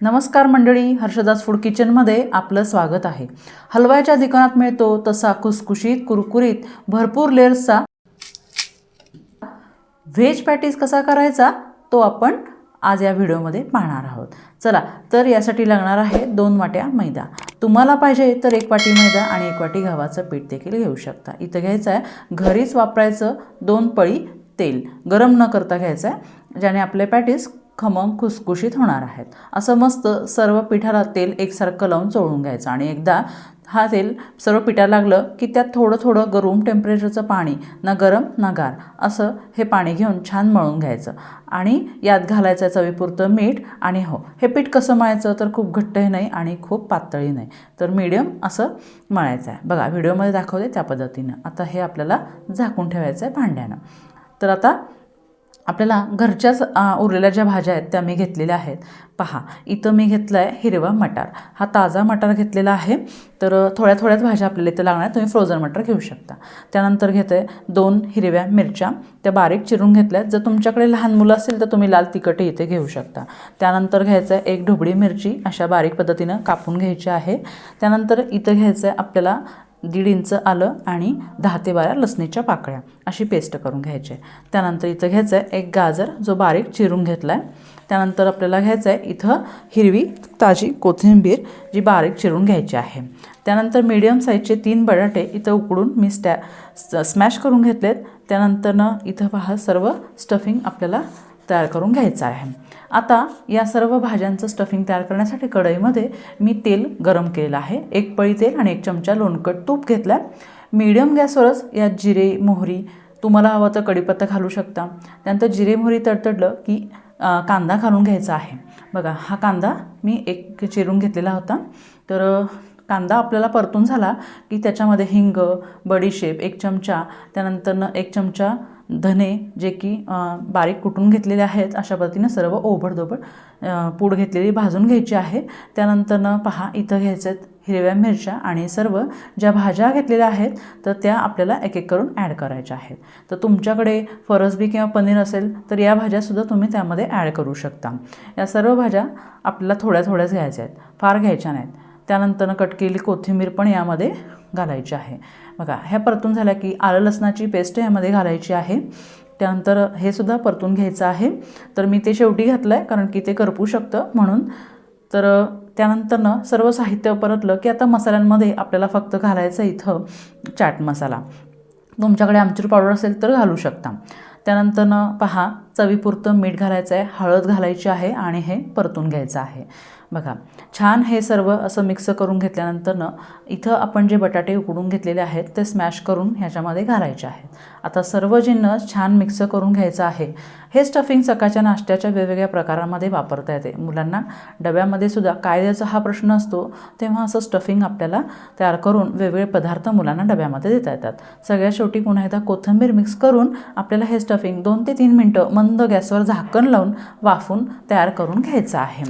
नमस्कार मंडळी, हर्षदास फूड किचनमध्ये आपलं स्वागत आहे। हलवाच्या दुकानात मिळतो तसा खुसखुशीत कुरकुरीत भरपूर लेयर्सचा व्हेज पॅटीस कसा करायचा तो आपण आज या व्हिडिओमध्ये पाहणार आहोत। चला तर यासाठी लागणार आहे 2 वाट्या मैदा। तुम्हाला पाहिजे तर 1 वाटी मैदा आणि 1 वाटी गव्हाचं पीठ देखील घेऊ शकता। इथे घ्यायचं आहे घरीच वापरायचं 2 पळी तेल, गरम न करता घ्यायचं आहे, ज्याने आपले पॅटीस खमंग खुसखुशीत होणार आहेत। असं मस्त सर्व पिठाला तेल एकसारखं लावून चोळून घ्यायचं आणि एकदा हा तेल सर्व पिठाला लागलं की त्यात थोडं रूम टेम्परेचरचं पाणी, ना गरम ना गार असं हे पाणी घेऊन छान मळून घ्यायचं आणि यात घालायचं चवीपुरतं मीठ। आणि हो, हे पीठ कसं मळायचं तर खूप घट्टही नाही आणि खूप पातळही नाही, तर मीडियम असं मळायचं आहे। बघा व्हिडिओमध्ये दाखवते त्या पद्धतीनं। आता हे आपल्याला झाकून ठेवायचं आहे भांड्यानं। तर आता आपल्याला घरच्याच उरलेल्या ज्या भाज्या आहेत त्या मी घेतलेल्या आहेत। पहा इथं मी घेतला आहे हिरवा मटार, हा ताजा मटार घेतलेला आहे। तर थोड्याच भाज्या आपल्याला इथं लागणार, तुम्ही फ्रोझन मटार घेऊ शकता। त्यानंतर घेते 2 हिरव्या मिरच्या, त्या बारीक चिरून घेतल्या। जर तुमच्याकडे लहान मुलं असेल तर तुम्ही लाल तिखटही इथे घेऊ शकता। त्यानंतर घ्यायचं आहे 1 ढोबळी मिरची, अशा बारीक पद्धतीनं कापून घ्यायची आहे। त्यानंतर इथं घ्यायचं आहे आपल्याला 1.5 इंच आलं आणि 10 ते 12 लसणीच्या पाकळ्या, अशी पेस्ट करून घ्यायची आहे। त्यानंतर इथं घ्यायचं आहे 1 गाजर जो बारीक चिरून घेतला आहे। त्यानंतर आपल्याला घ्यायचं आहे इथं हिरवी ताजी कोथिंबीर जी बारीक चिरून घ्यायची आहे। त्यानंतर मीडियम साईजचे 3 बटाटे इथं उकडून मी स्मॅश करून घेतलेत। त्यानंतरनं इथं पहा सर्व स्टफिंग आपल्याला तयार करून घ्यायचं आहे। आता या सर्व भाज्यांचं स्टफिंग तयार करण्यासाठी कढईमध्ये मी तेल गरम केलेलं आहे। 1 पळी तेल आणि 1 चमचा लोणकट तूप घेतलं आहे। मीडियम गॅसवरच यात जिरे मोहरी, तुम्हाला हवं तर कढीपत्ता घालू शकता। त्यानंतर जिरे मोहरी तडतडलं की कांदा घालून घ्यायचा आहे। बघा हा कांदा मी 1 चिरून घेतलेला होता। तर कांदा आपल्याला परतून झाला की त्याच्यामध्ये हिंग, बडीशेप 1 चमचा, त्यानंतरनं 1 चमचा धने जे की बारीक कुटून घेतलेले आहेत, अशा पद्धतीने सर्व ओबडधोबड पूड घेतलेली भाजून घ्यायची आहे। त्यानंतरनं पहा इथं घ्यायचं हिरव्या मिरच्या आणि सर्व ज्या भाज्या घेतलेल्या आहेत तर त्या आपल्याला एक करून ॲड करायच्या आहेत। तर तुमच्याकडे फरसबी किंवा पनीर असेल तर या भाज्यासुद्धा तुम्ही त्यामध्ये ॲड करू शकता। या सर्व भाज्या आपल्याला थोड्याच घ्यायच्या आहेत, फार घ्यायच्या नाहीत। त्यानंतर कट केलेली कोथिंबीर पण यामध्ये घालायची आहे। बघा ह्या परतून झाल्या की आलं लसणाची पेस्ट यामध्ये घालायची आहे। त्यानंतर हे सुद्धा परतून घ्यायचं आहे। तर मी ते शेवटी घातलं आहे कारण की ते करपू शकतं म्हणून। तर त्यानंतरनं सर्व साहित्य परतलं की आता मसाल्यांमध्ये आपल्याला फक्त घालायचं इथं चाट मसाला, तुमच्याकडे आमचूर पावडर असेल तर घालू शकता। त्यानंतरनं पहा चवीपुरतं मीठ घालायचं आहे, हळद घालायची आहे आणि हे परतून घ्यायचं आहे। बघा छान हे सर्व असं मिक्स करून घेतल्यानंतरनं इथं आपण जे बटाटे उकडून घेतलेले आहेत ते स्मॅश करून ह्याच्यामध्ये घालायचे आहेत। आता सर्व जिन्नस छान मिक्स करून घ्यायचं आहे। हे स्टफिंग सकाळच्या नाश्त्याच्या वेगवेगळ्या प्रकारांमध्ये वापरता येते। मुलांना डब्यामध्ये सुद्धा काय द्यायचा हा प्रश्न असतो, तेव्हा असं स्टफिंग आपल्याला तयार करून वेगवेगळे पदार्थ मुलांना डब्यामध्ये देता येतात। सगळ्यात शेवटी पुन्हा एकदा कोथिंबीर मिक्स करून आपल्याला हे स्टफिंग 2 ते 3 मिनटं मंद गॅसवर झाकण लावून वाफून तयार करून घ्यायचं आहे।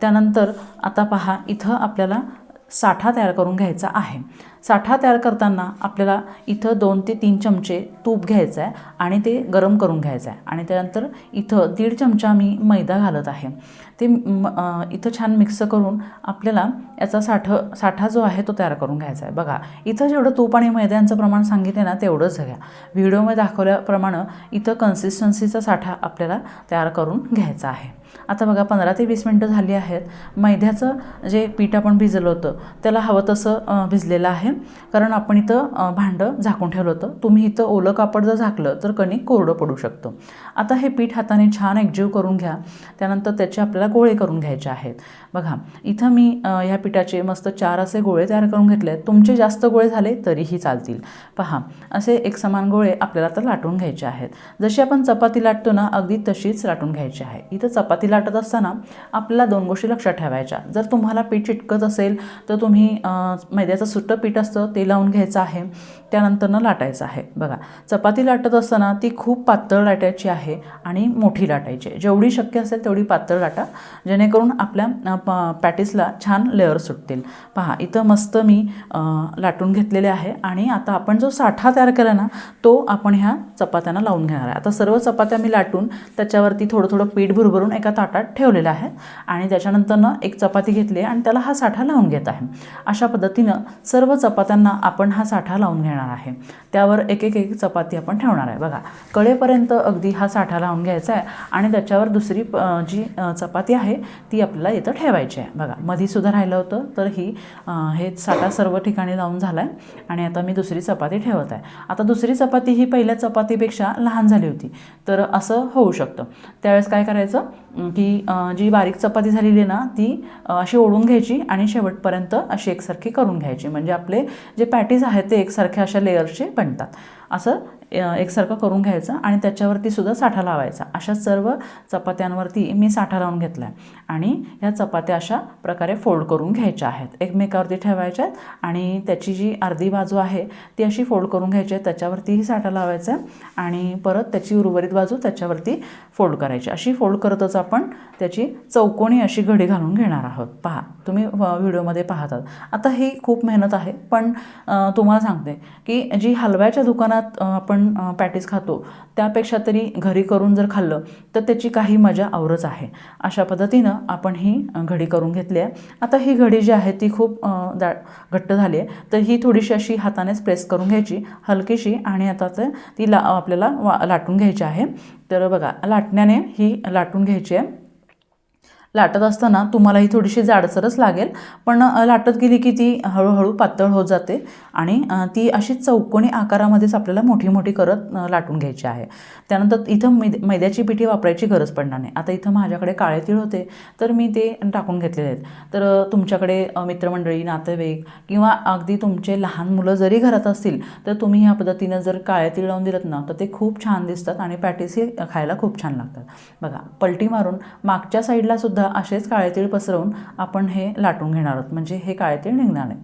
त्यानंतर आता पहा इथं आपल्याला साठा तयार करून घ्यायचा आहे। साठा तयार करताना आपल्याला इथं 2 ते 3 चमचे तूप घ्यायचं आहे आणि ते गरम करून घ्यायचं आहे। आणि त्यानंतर इथं 1.5 चमचा मी मैदा घालत आहे। ते इथं छान मिक्स करून आपल्याला याचा साठा जो आहे तो तयार करून घ्यायचा आहे। बघा इथं जेवढं तूप आणि मैद्यांचं प्रमाण सांगितले ना तेवढंच घ्या। व्हिडिओमध्ये दाखवल्याप्रमाणे इथं कन्सिस्टन्सीचा साठा आपल्याला तयार करून घ्यायचा आहे। आता बघा 15 ते 20 मिनटं झाली आहेत। मैद्याचं जे पीठ आपण भिजलं होतं त्याला हवं तसं भिजलेलं आहे, कारण आपण इथं भांडं झाकून ठेवलं होतं। तुम्ही इथं ओलं कापड जर झाकलं तर कणिक कोरडं पडू शकतं। आता हे पीठ हाताने छान एकजीव करून घ्या। त्यानंतर त्याचे आपल्याला गोळे करून घ्यायचे आहेत। बघा इथं मी ह्या पिठाचे मस्त 4 असे गोळे तयार करून घेतले आहेत। तुमचे जास्त गोळे झाले तरीही चालतील। पहा असे एकसमान गोळे आपल्याला आता लाटून घ्यायचे आहेत। जशी आपण चपाती लाटतो ना अगदी तशीच लाटून घ्यायची आहे। इथं चपाती लाटत असताना आपल्याला 2 गोष्टी लक्षात ठेवायच्या। जर तुम्हाला पीठ चिटकत असेल तर तुम्ही मैद्याचं सुट्टं पीठ असतं ते लावून घ्यायचं आहे, त्यानंतरनं लाटायचं आहे। बघा चपाती लाटत असताना ती खूप पातळ लाटायची आहे आणि मोठी लाटायची आहे। जेवढी शक्य असेल तेवढी पातळ लाटा, जेणेकरून आपल्या पॅटीसला छान लेअर सुटतील। पहा इथं मस्त मी लाटून घेतलेले आहे आणि आता आपण जो साठा तयार केला ना तो आपण ह्या चपात्यांना लावून घेणार आहे। आता सर्व चपात्या मी लाटून त्याच्यावरती थोडं पीठ भुरभरून एका ताटात ठेवलेल्या आहेत आणि त्याच्यानंतरनं एक चपाती घेतली आणि त्याला हा साठा लावून घेत आहे. अशा पद्धतीनं सर्व चपात्यांना आपण हा साठा लावून घेणार आहे. त्यावर एक एक एक चपाती आपण ठेवणार आहे. बघा, कडेपर्यंत अगदी हा साठा लावून घ्यायचा आहे आणि त्याच्यावर दुसरी जी चपाती आहे ती आपल्याला इथं ठेवायची आहे. बघा, मधीसुद्धा राहिलं होतं, तर हे साठा सर्व ठिकाणी लावून झाला आहे आणि आता मी दुसरी चपाती ठेवत आहे. आता दुसरी चपाती ही पहिल्या चपातीपेक्षा लहान झाली होती, तर असं होऊ शकतं. त्यावेळेस काय करायचं की जी बारीक चपाती झालेली आहे ना ती अशी ओढून घ्यायची आणि शेवटपर्यंत अशी एकसारखी करून घ्यायची, म्हणजे आपले जे पॅटीज आहेत ते एकसारखे अशा लेअरचे बनतात. असं एकसारखं करून घ्यायचं आणि त्याच्यावरती सुद्धा साठा लावायचा. अशा सर्व चपात्यांवरती मी साठा लावून घेतला आहे आणि ह्या चपात्या अशा प्रकारे फोल्ड करून घ्यायच्या आहेत, एकमेकावरती ठेवायच्या आहेत आणि त्याची जी अर्धी बाजू आहे ती अशी फोल्ड करून घ्यायची आहे, त्याच्यावरतीही साठा लावायचा आहे आणि परत त्याची उर्वरित बाजू त्याच्यावरती फोल्ड करायची. अशी फोल्ड करतच आपण त्याची चौकोनी अशी घडी घालून घेणार आहोत. पहा, तुम्ही व्हिडिओमध्ये पाहतात. आता ही खूप मेहनत आहे, पण तुम्हाला सांगते की जी हलव्याच्या दुकानात आपण पॅटीस खातो त्यापेक्षा तरी घरी करून जर खाल्लं तर त्याची काही मजा औरच आहे. अशा पद्धतीनं आपण ही घडी करून घेतली आहे. आता ही घडी जी आहे ती खूप घट्ट झाली आहे, तर ही थोडीशी अशी हातानेच प्रेस करून घ्यायची हलकीशी आणि आता ती आपल्याला लाटून घ्यायची आहे. तर बघा, लाटण्याने ही लाटून घ्यायची आहे. लाटत असताना तुम्हाला ही थोडीशी जाडसरच लागेल, पण लाटत गेली की ती हळूहळू पातळ होत जाते आणि ती अशी चौकोनी आकारामध्येच आपल्याला मोठी मोठी करत लाटून घ्यायची आहे. त्यानंतर इथं मैद्याची पिठी वापरायची गरज पडणार नाही. आता इथं माझ्याकडे काळे तीळ होते तर मी ते टाकून घेतलेले आहेत. तर तुमच्याकडे मित्रमंडळी, नातेवाईक किंवा अगदी तुमचे लहान मुलं जरी घरात असतील तर तुम्ही ह्या पद्धतीनं जर काळे तीळ लावून दिलं ना तर ते खूप छान दिसतात आणि पॅटीसही खायला खूप छान लागतात. बघा, पलटी मारून मागच्या साईडला सुद्धा असेच काळे तीळ पसरवून आपण हे लाटून घेणार आहोत, म्हणजे हे काळे तीळ निघणार नाही.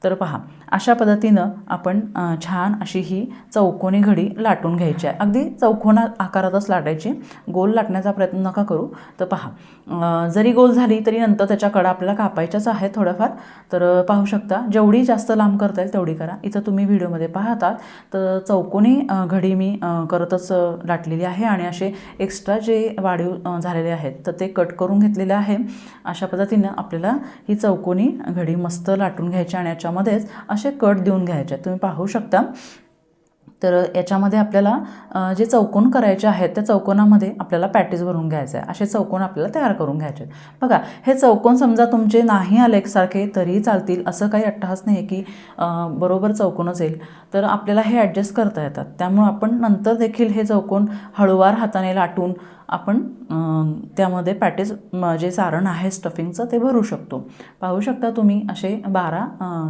तर पहा, अशा पद्धतीनं आपण छान अशी ही चौकोनी घडी लाटून घ्यायची आहे. अगदी चौकोना आकारातच लाटायची, गोल लाटण्याचा प्रयत्न नका करू. तर पहा, जरी गोल झाली तरी नंतर त्याच्या कडा आपल्याला कापायच्याच आहेत थोड्याफार. तर पाहू शकता, जेवढी जास्त लांब करता येईल तेवढी करा. इथं तुम्ही व्हिडिओमध्ये पाहतात तर चौकोनी घडी मी करतच लाटलेली आहे आणि असे एक्स्ट्रा जे वाढीव झालेले आहेत तर ते कट करून घेतलेले आहे. अशा पद्धतीनं आपल्याला ही चौकोनी घडी मस्त लाटून घ्यायची आणि याच्यामध्येच असे कट देऊन घ्यायचे. तुम्ही पाहू शकता. तर याच्यामध्ये आपल्याला जे चौकोन करायचे आहेत त्या चौकोनामध्ये आपल्याला पॅटीस भरून घ्यायचं आहे. असे चौकोन आपल्याला तयार करून घ्यायचे आहेत. बघा, हे चौकोन समजा तुमचे नाही आले एकसारखे तरीही चालतील, असं काही अट्टहास नाही आहे की बरोबर चौकोनच येईल. तर आपल्याला हे ॲडजस्ट करता येतात. त्यामुळे आपण नंतर देखील हे चौकोन हळूवार हाताने लाटून आपण त्यामध्ये पॅटीस जे सारण आहे स्टफिंगचं ते भरू शकतो. पाहू शकता तुम्ही असे 12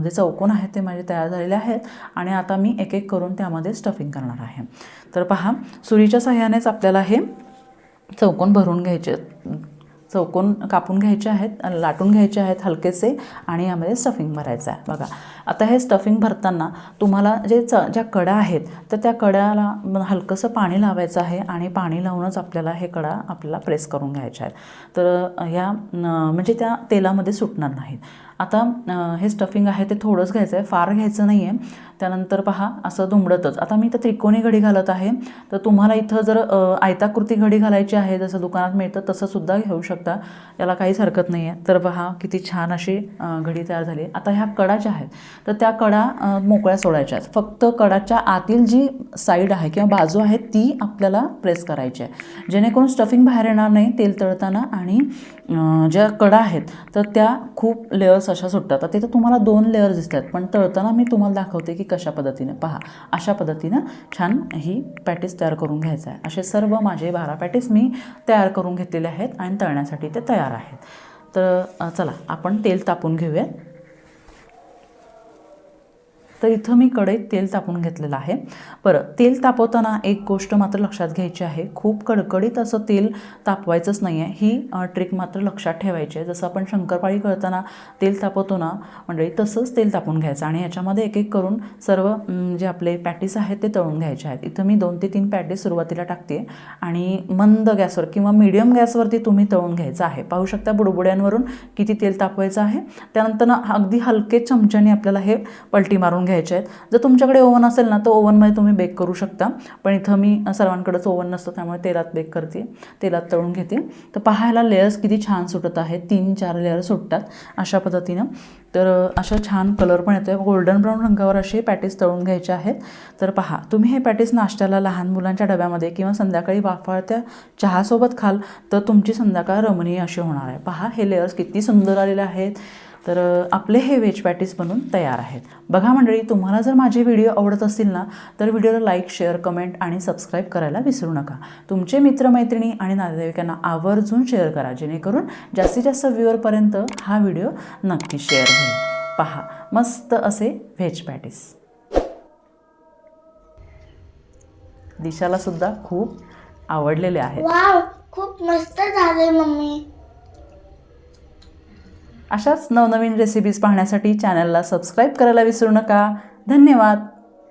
जे चौकोन आहेत ते माझे तयार झालेले आहेत आणि आता मी एक एक करून त्यामध्ये स्टफिंग करणार आहे. तर पहा, सुरीच्या साहाय्यानेच आपल्याला हे चौकोन भरून घ्यायचे, चौकोन कापून घ्यायचे आहेत, लाटून घ्यायचे आहेत हलकेसे आणि यामध्ये स्टफिंग भरायचं आहे. बघा, आता हे स्टफिंग भरताना तुम्हाला ज्या कडा आहेत तर त्या कड्याला हलकंसं पाणी लावायचं आहे आणि पाणी लावूनच आपल्याला हे कडा आपल्याला प्रेस करून घ्यायच्या आहेत. तर ह्या म्हणजे त्या तेलामध्ये सुटणार नाहीत. आता हे स्टफिंग आहे ते थोडंच घ्यायचं आहे, फार घ्यायचं नाही आहे. त्यानंतर पहा, असं दुमडतच आता मी इथं त्रिकोणी घडी घालत आहे. तर तुम्हाला इथं जर आयताकृती घडी घालायची आहे जसं दुकानात मिळतं तसंसुद्धा घेऊ शकता, याला काहीच हरकत नाही आहे. तर पहा, किती छान अशी घडी तयार झाली. आता ह्या कडा ज्या आहेत तर त्या कडा मोकळ्या सोडायच्या आहेत. फक्त कडाच्या आतील जी साईड आहे किंवा बाजू आहे ती आपल्याला प्रेस करायची आहे, जेणेकरून स्टफिंग बाहेर येणार नाही तेल तळताना. आणि ज्या कडा आहेत तर त्या खूप लेअर्स अशा सुटतात. आता तिथं तुम्हाला 2 लेअर दिसतात, पण तळताना मी तुम्हाला दाखवते की कशा पद्धतीने. पहा, अशा पद्धतीनं छान ही पॅटीस तयार करून घ्यायचं आहे. असे सर्व माझे 12 पॅटीस मी तयार करून घेतलेले आहेत आणि तळण्यासाठी ते तयार आहेत. तर चला आपण तेल तापून घेऊया. तर इथं मी कढईत तेल तापून घेतलेलं आहे. बरं, तेल तापवताना एक गोष्ट मात्र लक्षात घ्यायची आहे, खूप कडकडीत असं तेल तापवायचंच नाही आहे. ही ट्रिक मात्र लक्षात ठेवायची आहे. जसं आपण शंकरपाळी करताना तेल तापवतो ना मंडळी, तसंच तेल तापून घ्यायचं आणि याच्यामध्ये एक एक करून सर्व जे आपले पॅटीस आहेत ते तळून घ्यायचे आहेत. इथं मी 2 ते 3 पॅटीस सुरुवातीला टाकते आणि मंद गॅसवर किंवा मीडियम गॅसवरती तुम्ही तळून घ्यायचं आहे. पाहू शकता बुडबुड्यांवरून किती तेल तापवायचं आहे. त्यानंतर अगदी हलके चमच्याने आपल्याला हे पलटी मारून तळून घ्यायचे आहेत. जर तुमच्याकडे ओव्हन असेल ना तर ओव्हनमध्ये तुम्ही बेक करू शकता, पण इथं मी सर्वांकडेच ओव्हन नसतं त्यामुळे तेलात बेक करते, तेलात तळून घेते. तर पाहायला लेयर्स किती छान सुटत आहेत, 3-4 लेयर सुटतात अशा पद्धतीनं. तर अशा छान कलर पण येतो आहे, गोल्डन ब्राऊन रंगावर असे पॅटीस तळून घ्यायचे आहेत. तर पहा, तुम्ही हे पॅटीस नाश्त्याला लहान मुलांच्या डब्यामध्ये किंवा संध्याकाळी वाफाळत्या चहासोबत खाल तर तुमची संध्याकाळ रमणीय अशी होणार आहे. पहा, हे लेयर्स किती सुंदर आलेले आहेत. तर आपले हे व्हेज पॅटीस बनून तयार आहेत. बघा मंडळी, तुम्हाला जर माझे व्हिडिओ आवडत असतील ना तर व्हिडिओला लाईक, शेअर, कमेंट आणि सबस्क्राईब करायला विसरू नका. तुमचे मित्रमैत्रिणी आणि नातेवाईकांना आवर्जून शेअर करा, जेणेकरून जास्तीत जास्त व्ह्यूअरपर्यंत हा व्हिडिओ नक्की शेअर होईल. पहा, मस्त असे व्हेज पॅटीस. दिशाला सुद्धा खूप आवडलेले आहेत. वाव, खूप मस्त झाले मम्मी. अशाच नवनवीन रेसिपीज पाहण्यासाठी चॅनलला सबस्क्राईब करायला विसरू नका. धन्यवाद.